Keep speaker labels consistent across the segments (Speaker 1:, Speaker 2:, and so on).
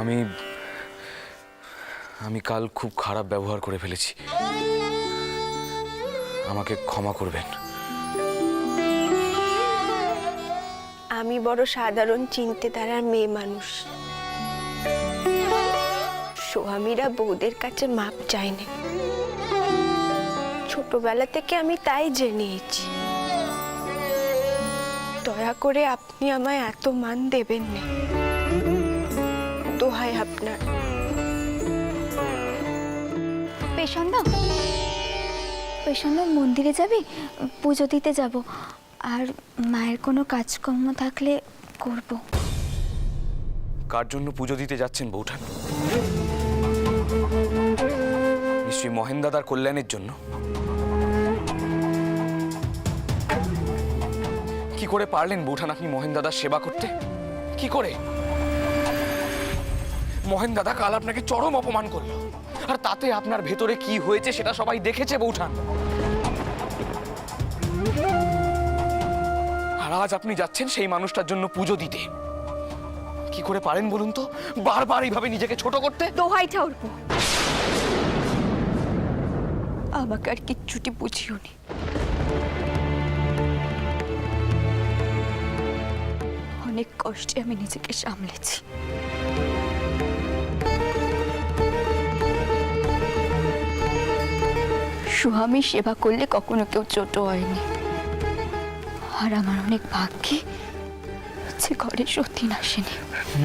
Speaker 1: আমি আমি কাল খুব খারাপ ব্যবহার করে ফেলেছি, আমাকে ক্ষমা করবেন।
Speaker 2: আমি বড় সাধারণ চিন্তাধারার মেয়ে মানুষ। স্বামীরা বউদের কাছে মাপ চায়নি, ছোটবেলা থেকে আমি তাই জেনেছি। দয়া করে আপনি আমায় এত মান দেবেন না, দোহাই আপনার।
Speaker 3: পেছন্দ মন্দিরে যাবি? পুজো দিতে যাব, আর মায়ের কোনো কাজকর্ম থাকলে করব।
Speaker 1: কার জন্য পুজো দিতে যাচ্ছেন বৌঠান? নিশ্চয়ই মহেন দাদার কল্যাণের জন্য। কি করে পারলেন বৌঠান আপনি মহেন দাদার সেবা করতে? কি করে? মহেন দাদা কাল আপনাকে চরম অপমান করলো, আর তাতে আপনার ভেতরে কি হয়েছে সেটা সবাই দেখেছে বৌঠান। আর আজ আপনি যাচ্ছেন সেই মানুষটার জন্য পুজো দিতে। কি করে পারেন বলুন তো বারবার এইভাবে নিজেকে ছোট করতে?
Speaker 2: দোহাই ঠাকুরপো, আমাকে আর কিচ্ছুটি বুঝিও নি। অনেক কষ্টে আমি নিজেকে সামলেছি। স্বামী সেবা করলে কখনো কেউ ছোট হয়নি, আর আমার অনেক ভাগ্যে যে ঘরে সতীন আসেনি।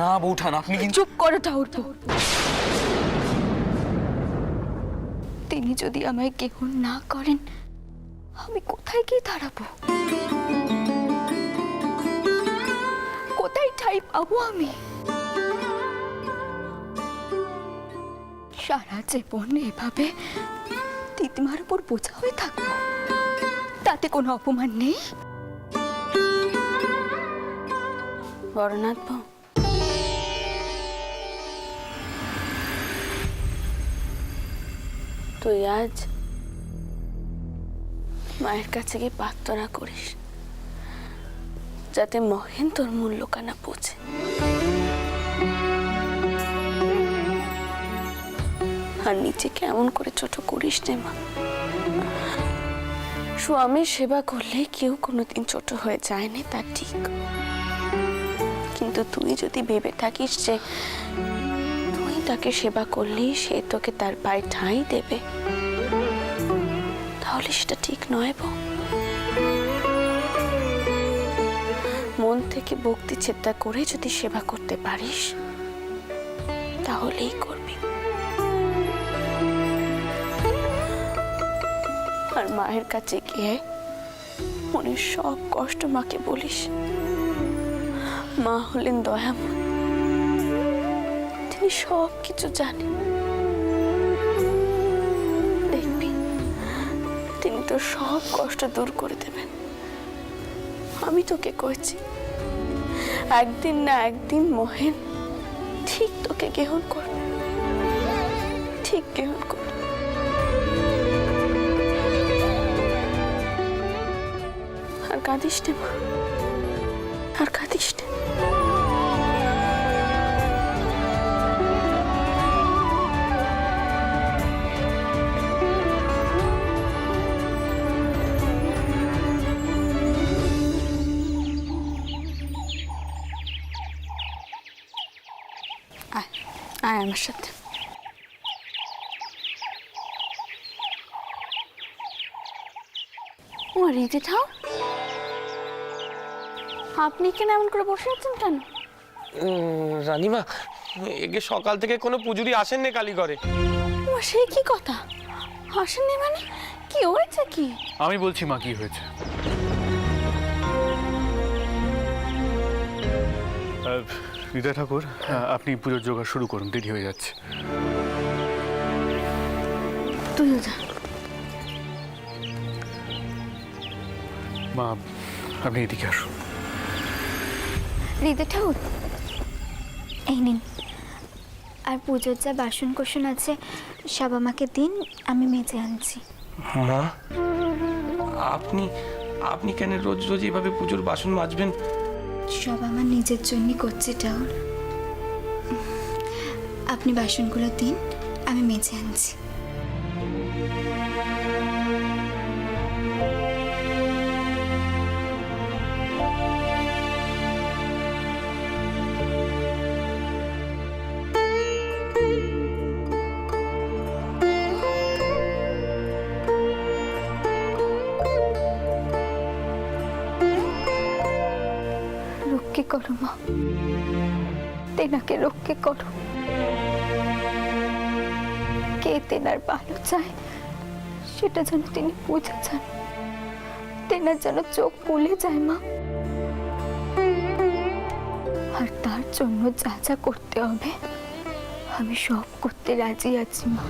Speaker 1: না বৌঠান, আপনি কিন্তু
Speaker 2: চুপ করো ঠাকুরপো। তিনি যদি আমায় গ্রহণ না করেন, আমি কোথায় গিয়ে দাঁড়াবো? কোথায় ঠাই পাবো আমি? সারা জীবন এভাবে দিদিমার উপর বোঝা হয়ে থাকবো, তাতে কোনো অপমান নেই? বড়নাথ বউ, তুই আজ মায়ের কাছে গিয়ে প্রার্থনা করিস যাতে মহেন তোর মূল্যকানা পৌঁছে। আর নিজেকে এমন করে ছোট করিস নে মা। স্বামীর সেবা করলে কেউ কোনোদিন ছোট হয়ে যায়নি, তা ঠিক, কিন্তু তুই যদি ভেবে থাকিস যে তুই তাকে সেবা করলেই সে তোকে তার পায়ে ঠাঁই দেবে, তাহলে সেটা ঠিক নয় বউ। মন থেকে ভক্তি চিন্তা করে যদি সেবা করতে পারিস তাহলেই করবি। আর মায়ের কাছে গিয়ে মনের সব কষ্ট মাকে বলিস। মা হলেন দয়াময়, তিনি সব কিছু জানেন। দেখবি তিনি তোর সব কষ্ট দূর করে দেবেন। আমি তোকে কইছি, একদিন না একদিন মহেন ঠিক তোকে গ্রহণ করবে, ঠিক গ্রহণ করবে। আর কাঁদিস না মা, আর কাঁদিস না। আয় আমার সাথে। ও রীতি ঠাও, আপনি কেন এমন করে বসে আছেন কেন?
Speaker 4: রানীমা, একে সকাল থেকে কোনো পুজুরি আসেননি কালীঘরে।
Speaker 2: ও সেই কি কথা, আসেননি মানে? কি হয়েছে কি?
Speaker 5: আমি বলছি মা কি হয়েছে। হৃদয় ঠাকুর, আপনি পুজোর জোগাড় শুরু করুন, দেরি হয়ে যাচ্ছে।
Speaker 2: তুইও যা।
Speaker 5: মা, আপনি এদিকে আসুন।
Speaker 3: হৃদয় ঠাকুর, এই নিন, আর পুজোর যা বাসন কোসন আছে সব আমাকে দিন, আমি মেজে আনছি।
Speaker 4: মা, আপনি আপনি কেন রোজ রোজ এভাবে পুজোর বাসন মাজবেন?
Speaker 3: সব আমার নিজের জন্যই করছি ঠাকুর। আপনি বাসনগুলো দিন, আমি মেজে আনছি।
Speaker 2: রক্ষে করো মা, তেনাকে রক্ষে করো। কে তেনার ভালো চায় সেটা যেন তিনি বুঝে যান, তেনার যেন চোখ খুলে যায় মা। আর তার জন্য যা যা করতে হবে আমি সব করতে রাজি আছি মা।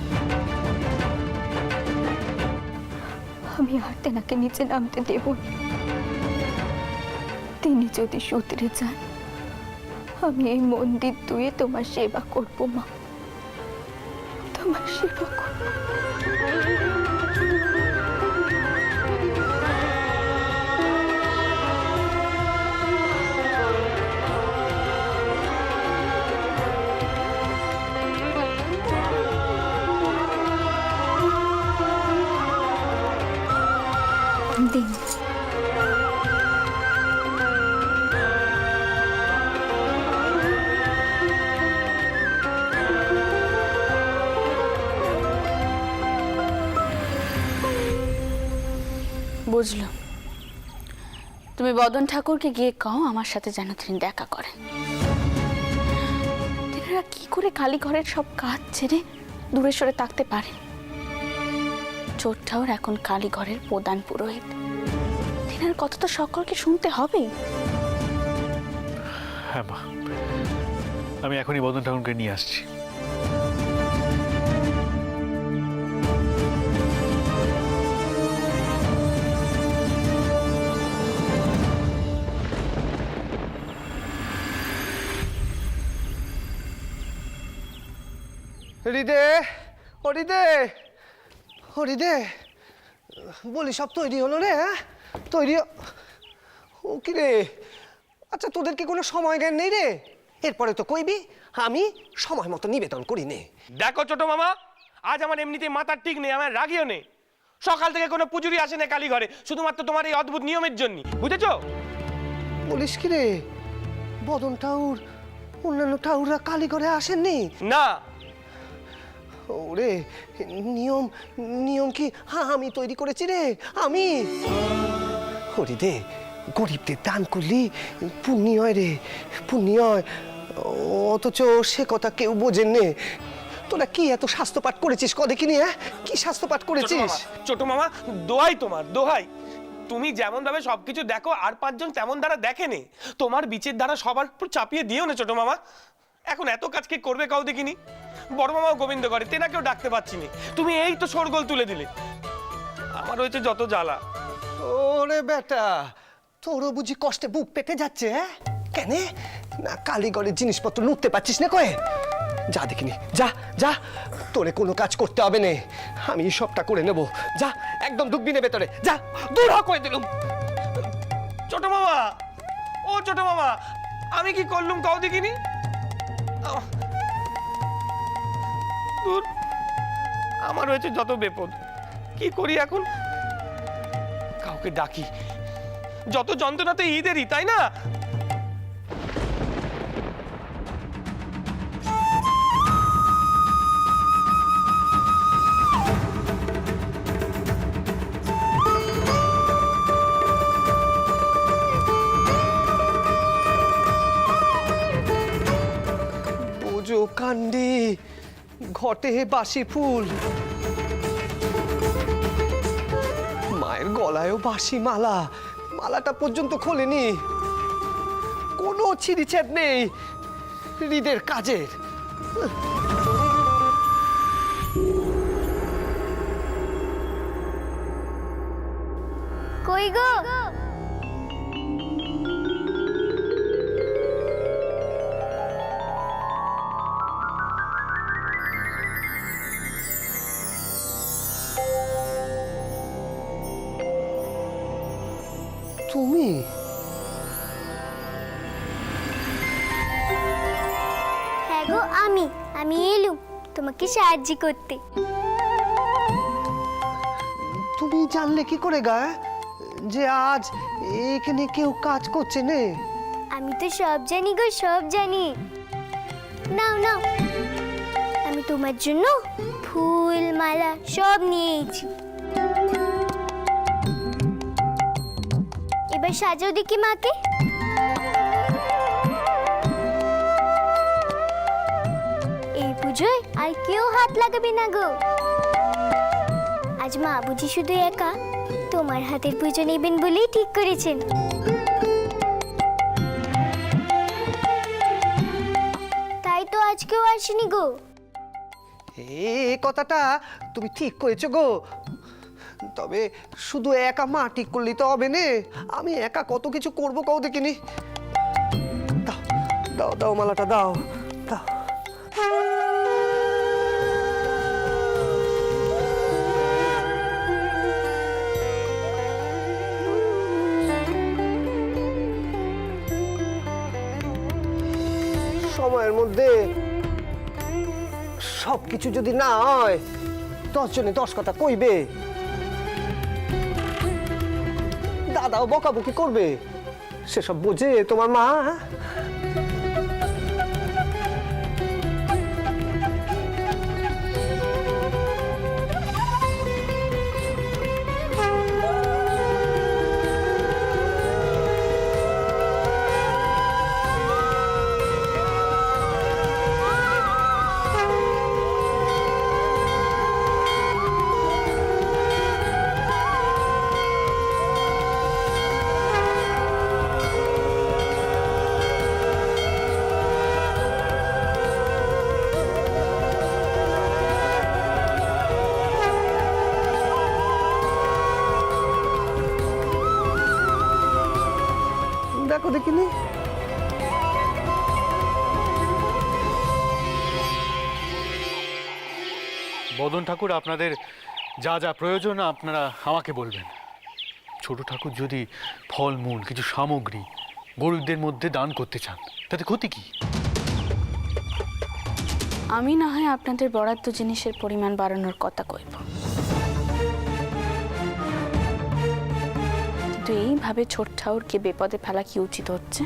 Speaker 2: আমি আর তেনাকে নিচে নামতে দেব না। তিনি যদি শুধরে যান, আমি এই মন্দির ধুয়ে তোমার সেবা করব মা, তোমার সেবা করব।
Speaker 3: দিন।
Speaker 6: বুঝলাম, তুমি বদন ঠাকুরকে গিয়ে কও আমার সাথে যেন তিনি দেখা করেন। তেনারা কি করে কালীঘরের সব কাজ ছেড়ে দূরে সরে থাকতে পারেন? চোর ঠাকুর এখন কালীঘরের প্রধান পুরোহিত, তেনার কথা তো সকলকে শুনতে হবেই।
Speaker 5: হ্যাঁ মা, আমি এখনই বদন ঠাকুরকে নিয়ে আসছি।
Speaker 7: হরিদে, হরিদে, হরিদে, বলি সব তৈরি হলো রে? হ্যাঁ, তৈরি। ও কি রে, আচ্ছা তোদের কি কোনো সময় জ্ঞান নেই রে? এরপরে তো কইবি আমি সময় মতো নিবেদন করি নে।
Speaker 4: দেখো ছোট মামা, আজ আমার এমনিতে মাথার ঠিক নেই, আমার রাগিও নেই। সকাল থেকে কোনো পুজুরি আসে না কালীঘরে, শুধুমাত্র তোমার এই অদ্ভুত নিয়মের জন্য, বুঝেছো?
Speaker 7: বলিস কি রে, বদন ঠাউর অন্যান্য ঠাউররা কালীঘরে আসেননি?
Speaker 4: না।
Speaker 7: ওরে, নিয়ম নিয়ম কি আমি তৈরি করেছি রে? আমি হরিদে, গরিবদের দান করলি পুণ্য হয় রে, পুণ্য হয়। অথচ সে কথা কেউ বোঝেন নে। তোরা কি এত স্বাস্থ্য পাঠ করেছিস কদেখিনি? হ্যাঁ, কি স্বাস্থ্য পাঠ করেছিস?
Speaker 4: ছোট মামা, দোহাই তোমার, দোহাই। তুমি যেমন ভাবে সবকিছু দেখো আর পাঁচজন তেমন দ্বারা দেখেনি। তোমার বিচের দ্বারা সবার উপর চাপিয়ে দিও না ছোট মামা। এখন এত কাজ কে করবে কাউ দেখিনি? বড় মামাও গোবিন্দ করে, তেনাকেও ডাকতে পারছি না। তুমি এই তো শোরগোল তুলে দিলে, আমার হয়েছে যত জ্বালা।
Speaker 7: ওরে বেটা, তোরও বুঝি কষ্টে বুক পেতে যাচ্ছে? হ্যাঁ, কেন না কালীঘরের জিনিসপত্র লুটতে পারছিস না কয়ে? যা দেখিনি, যা যা, তোরে কোনো কাজ করতে হবে না, আমি সবটা করে নেব। যা, একদম ঢুকবি না ভেতরে, যা, দূর হ করে দিলুম।
Speaker 4: ছোট মামা, ও ছোট মামা, আমি কি করলুম কাউ দেখিনি? দূর, আমার হয়েছে যত বিপদ। কি করি এখন? কাউকে ডাকি, যত যন্ত্রণা তো ঈদেরই, তাই না?
Speaker 7: বোঝো কান্ডি, ঘটে বাসি ফুল, মায়ের গলায়ও বাসি মালা, মালাটা পর্যন্ত খোলেনি। কোনো ছিঁড়িছেদ নেই হৃদের কাজের।
Speaker 3: কই গো?
Speaker 7: তুমি
Speaker 3: আমি এলুম তোমাকে সাহায্য করতে।
Speaker 7: তুমি জানলে কি করে গা যে আজ এখানে কেউ কাজ করছে নে?
Speaker 3: আমি তো সব জানি গো, সব জানি। নাও নাও, আমি তোমার জন্য ফুল মালা সব নিয়ে এসেছি। এবার সাজাও দেখি মাকে। এই পুজোয় আর কেউ হাত লাগাবে না গো। আজ মা বুঝি শুধু একা তোমার হাতের পুজো নেবেন বলেই ঠিক করেছেন। তাই তো আজ কেউ আসেনি গো।
Speaker 7: এই কথাটা তুমি ঠিক করেছো গো, তবে শুধু একা মা ঠিক করলেই তো হবে না। আমি একা কত কিছু করবো কও দেখিনি। দাও দাও দাও মালাটা দাও দাও। সময়ের মধ্যে সবকিছু যদি না হয় 10 জনে 10 কথা কইবে, দাদাও বকাবকি করবে, সেসব বোঝে তোমার মা? দেখো দেখিনি।
Speaker 5: বদন ঠাকুর, আপনাদের যা যা প্রয়োজন আপনারা আমাকে বলবেন। ছোট ঠাকুর যদি ফলমূল কিছু সামগ্রী গরিবদের মধ্যে দান করতে চান তাতে ক্ষতি কি?
Speaker 6: আমি না হয় আপনাদের বরাদ্দ জিনিসের পরিমাণ বাড়ানোর কথা কইব, কিন্তু এইভাবে ছোট ঠাকুরকে বিপদে ফেলা কি উচিত হচ্ছে?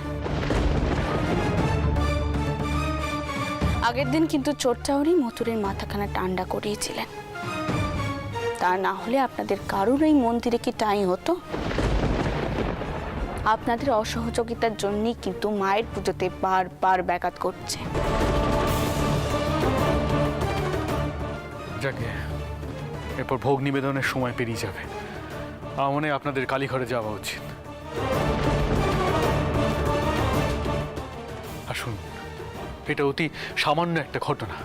Speaker 6: আগের দিন কিন্তু ছোট ঠাকুরই মথুরের মাথাখানা ঠান্ডা করিয়েছিলেন। তা না হলে আপনাদের কারুর এই মন্দিরে কি টাই হতো? আপনাদের অসহযোগিতার জন্যই কিন্তু মায়ের পুজোতে বারবার ব্যাঘাত করছে।
Speaker 5: যাকে এরপর ভোগ নিবেদনের সময় পেরিয়ে যাবে, আমার মনে হয় আপনাদের কালীঘরে যাওয়া উচিত। আসুন, এটা অতি সামান্য একটা ঘটনা,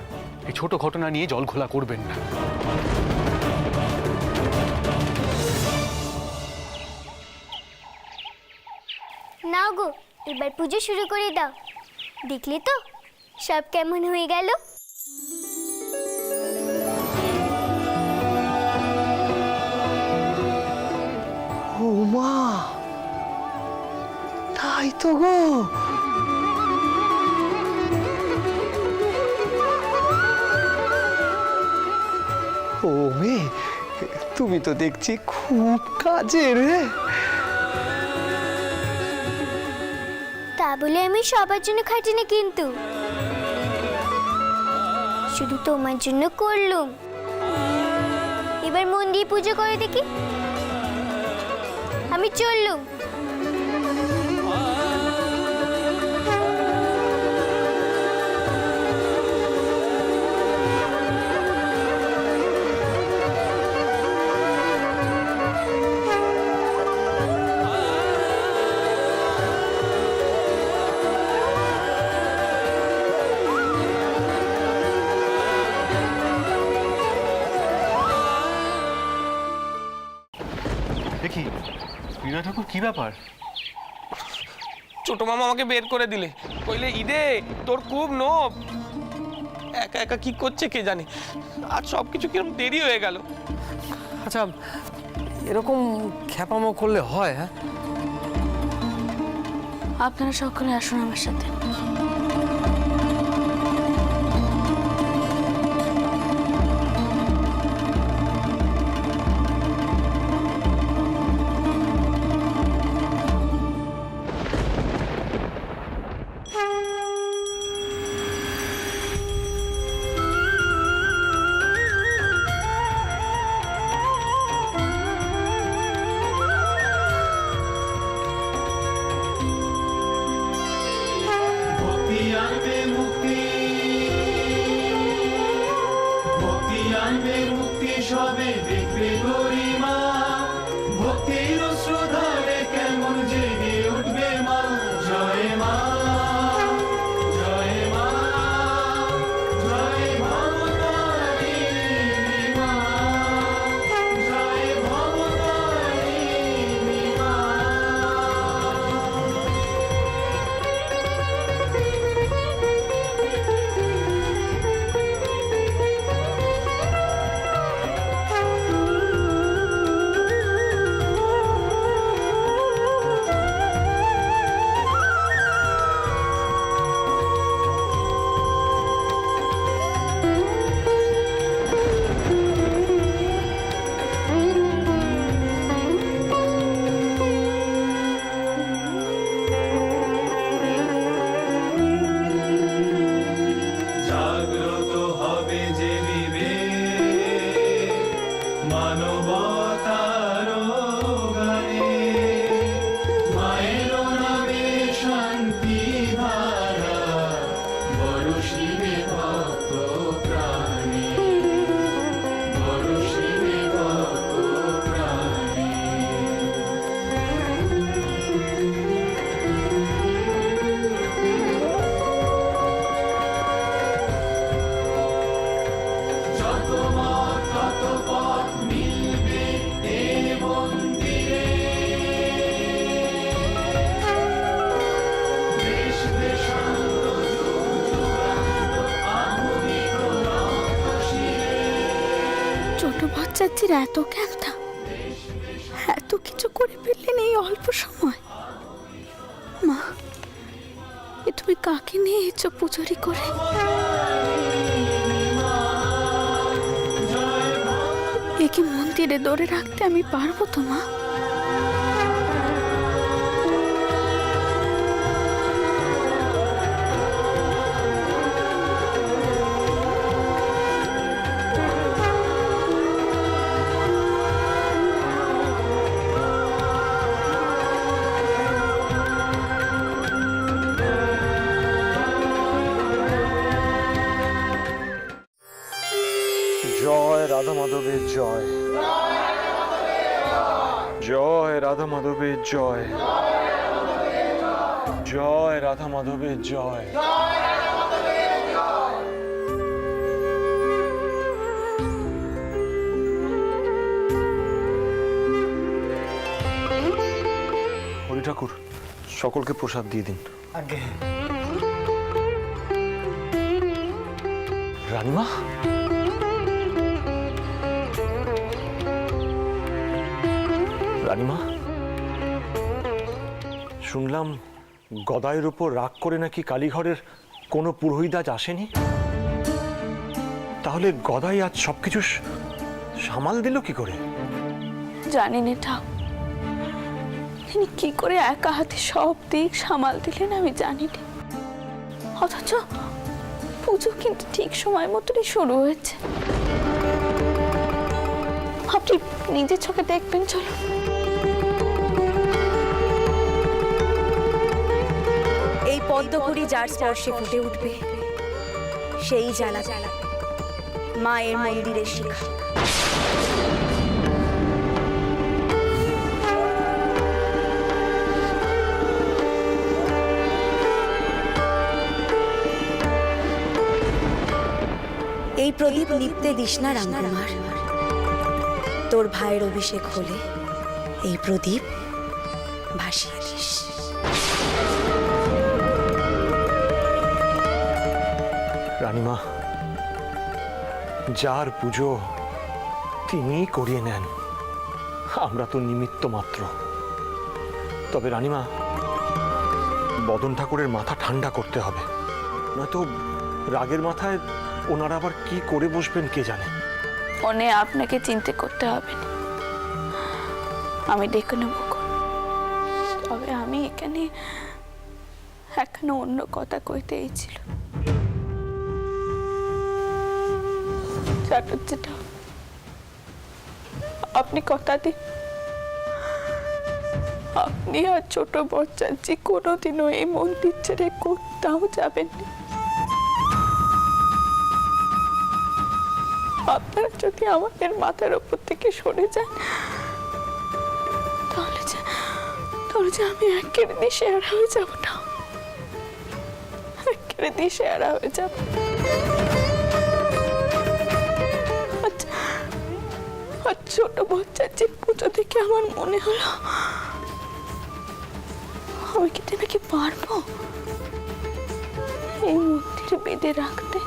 Speaker 5: এই ছোট ঘটনা নিয়ে জল ঘোলা করবেন না।
Speaker 3: নাও গো, এবার পুজো শুরু করে দাও। দেখলে তো সব কেমন হয়ে গেল।
Speaker 7: ও মা, তাই তো গো। ও মে, তুমি তো দেখছি খুব কাজের।
Speaker 3: তা বলে আমি সবার জন্য খাটিনি, কিন্তু শুধু তোমার জন্য করলুম। এবার মন দিয়ে পুজো করে দেখি। আমি চললুম।
Speaker 5: দেখি বিনয় ঠাকুর, কি ব্যাপার?
Speaker 4: ছোট মামা আমাকে বের করে দিলে, কইলে ঈদে তোর খুব নোব, একা একা কি করছে কে জানে। আজ সবকিছু কিরকম দেরি হয়ে গেল।
Speaker 8: আচ্ছা, এরকম খ্যাপামো করলে হয়? হ্যাঁ,
Speaker 6: আপনারা সকলে আসুন আমার সাথে। মন্দির এত জ্ঞানটা, এত কিছু করে ফেললেন এই অল্প সময়। মা, এ তুমি কাকে নিয়ে এসছো পুজোরি করে? এ কি মন্দিরে ধরে রাখতে আমি পারবো তো মা?
Speaker 9: জয় রাধা মাধবের জয়, জয় রাধা মাধবের জয়, জয় রাধা মাধবের জয়। হরি ঠাকুর, সকলকে প্রসাদ দিয়ে দিন।
Speaker 8: আগে
Speaker 9: রানীমা, রানীমা, শুনলাম গদাইয়ের উপর রাগ করে নাকি কালীঘরের কোনো পুরোহিত আজ আসেনি। তাহলে গদাই আজ সবকিছু সামাল দিল কি করে?
Speaker 6: জানি না ঠাক, তিনি কি করে একা হাতে সব দিক সামাল দিলেন আমি জানি না। অথচ পুজো কিন্তু ঠিক সময় মতনই শুরু হয়েছে। আপনি নিজের চোখে দেখবেন, চলো।
Speaker 10: এই পদ্মপুরী যার স্পর্শে ফুটে উঠবে, সেই জ্বালা জ্বালাবে মায়ের মন্দিরের শিখা। এই প্রদীপ নিত্যে দিস না রামকুমার, তোর ভাইয়ের অভিষেক হলে এই প্রদীপ ভাসিয়ে দিস।
Speaker 9: রানীমা, যার পুজো তিনিই করিয়ে নেন, আমরা তো নিমিত্ত মাত্র। তবে রানীমা, বদন ঠাকুরের মাথা ঠান্ডা করতে হবে, নয়তো রাগের মাথায় ওনারা আবার কি করে বসবেন কে জানে।
Speaker 6: মনে আপনাকে চিন্তা করতে হবে না, আমি দেখে নেব। তবে আমি এখানে এখনো অন্য কথা কইতে ছিল। চাটুর্যটা আপনি কথা দিন, আপনি আর ছোট বচ্চাজি কোনোদিনও এই মন্দির ছেড়ে কোথাও যাবেন না। আপনারা যদি আমাদের মাথার উপর থেকে সরে যান, তাহলে যে আমি একেবারে দিশেহারা হয়ে যাব না, একেবারে দিশেহারা হয়ে যাব। আর ছোট বাচ্চার যে পুজো দেখে আমার মনে হলো আমি কি নাকি পারবো এই মন্দিরে বেঁধে রাখতে।